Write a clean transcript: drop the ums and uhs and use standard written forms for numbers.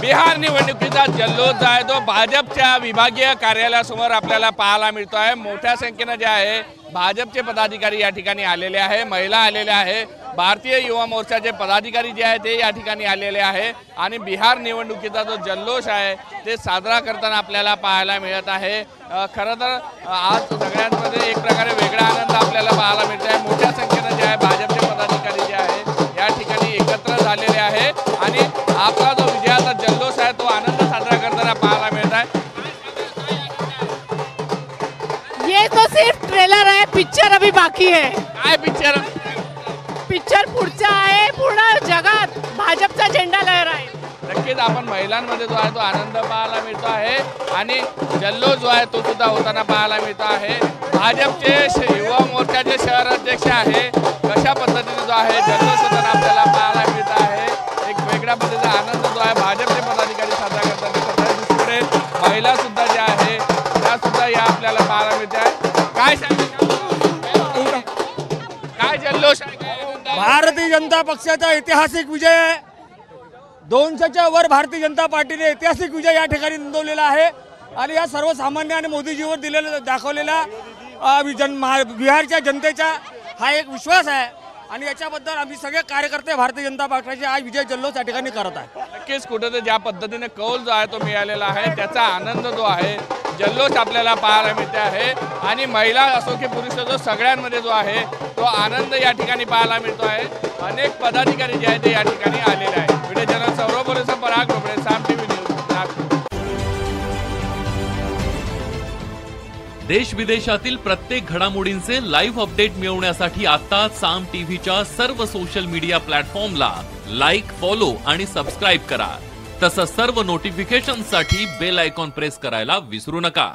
बिहार निवडणुकीचा जल्लोष जो आहे तो भाजपच्या विभागीय कार्यालयासमोर आपल्याला पाहायला मिळतो आहे। मोठ्या संख्येने जे आहे भाजपचे पदाधिकारी या ठिकाणी आलेले आहे, महिला आलेल्या आहे, भारतीय युवा मोर्चाचे पदाधिकारी जे आहे ते या ठिकाणी आलेले आहे आणि बिहार निवडणुकीचा जो जल्लोष आहे ते साजरा करताना आपल्याला पाहायला मिळत आहे। खरं तर आज सगळ्यांमध्ये एक प्रकारे वेगळा आनंद आपल्याला पाहायला मिळत आहे। मोठ्या संख्येने जे आहे भाजपचे पदाधिकारी जे आहे या ठिकाणी एकत्र झालेले आहे आणि आपला जो विजयाचा जल्लोष आहे तो आनंद साजरा करताना पाहायला मिळत आहे। ये तो सिर्फ ट्रेलर है, पिक्चर अभी बाकी है। काय पिक्चर पुढचा आहे, पूर्ण जगात भाजपचा झेंडा लहराएल। नक्कीच आपण महिलांमध्ये जो आहे तो आनंद पाहायला मिळतो आहे आणि जल्लोष जो आहे तो सुद्धा होताना पाहायला मिळतो आहे। भाजपचे युवा मोर्चाचे शहर अध्यक्ष आहे, कशा पद्धतीने जो आहे जल्लोष होताना आपल्याला पाहायला मिळत आहे। एक वेगळ्या पद्धतीचा आनंद जो आहे भाजपचे पदाधिकारी साजरा करताना दिसत आहे। दुसरीकडे महिला सुद्धा ज्या आहे त्या सुद्धा या आपल्याला पाहायला मिळत आहे। काय काय जल्लोष आहे? भारतीय जनता पक्षाचा ऐतिहासिक विजय आहे। 200च्या वर भारतीय जनता पार्टीने ऐतिहासिक विजय या ठिकाणी नोंदवलेला आहे आणि या सर्वसामान्य आणि मोदीजीवर दिलेला दाखवलेला बिहारच्या जनतेचा हा एक विश्वास आहे आणि याच्याबद्दल आम्ही सगळे कार्यकर्ते भारतीय जनता पक्षाचे आज विजय जल्लोष या ठिकाणी करत आहे। नक्कीच कुठे ज्या पद्धतीने कौल जो आहे तो मिळालेला आहे त्याचा आनंद जो आहे जल्लोष आपल्याला पाहायला मिळते आहे आणि महिला असो की पुरुष असो सगळ्यांमध्ये जो आहे तो आनंद या ठिकाणी पाहायला मिळतो आहे। अनेक पदाधिकारी जे आहेत ते या ठिकाणी आलेले आहेत। व्हिडिओ जर्नलिस्ट सौरभ बोरेसह पराग ढोबळे, साम टीव्ही न्यूज, नागपूर। देश विदेशातील प्रत्येक घडामोडींचे लाईव्ह अपडेट मिळवण्यासाठी आता साम टीव्हीच्या सर्व सोशल मीडिया प्लॅटफॉर्मला लाईक, फॉलो आणि सबस्क्राईब करा। तसंच सर्व नोटिफिकेशनसाठी बेल आयकॉन प्रेस करायला विसरू नका।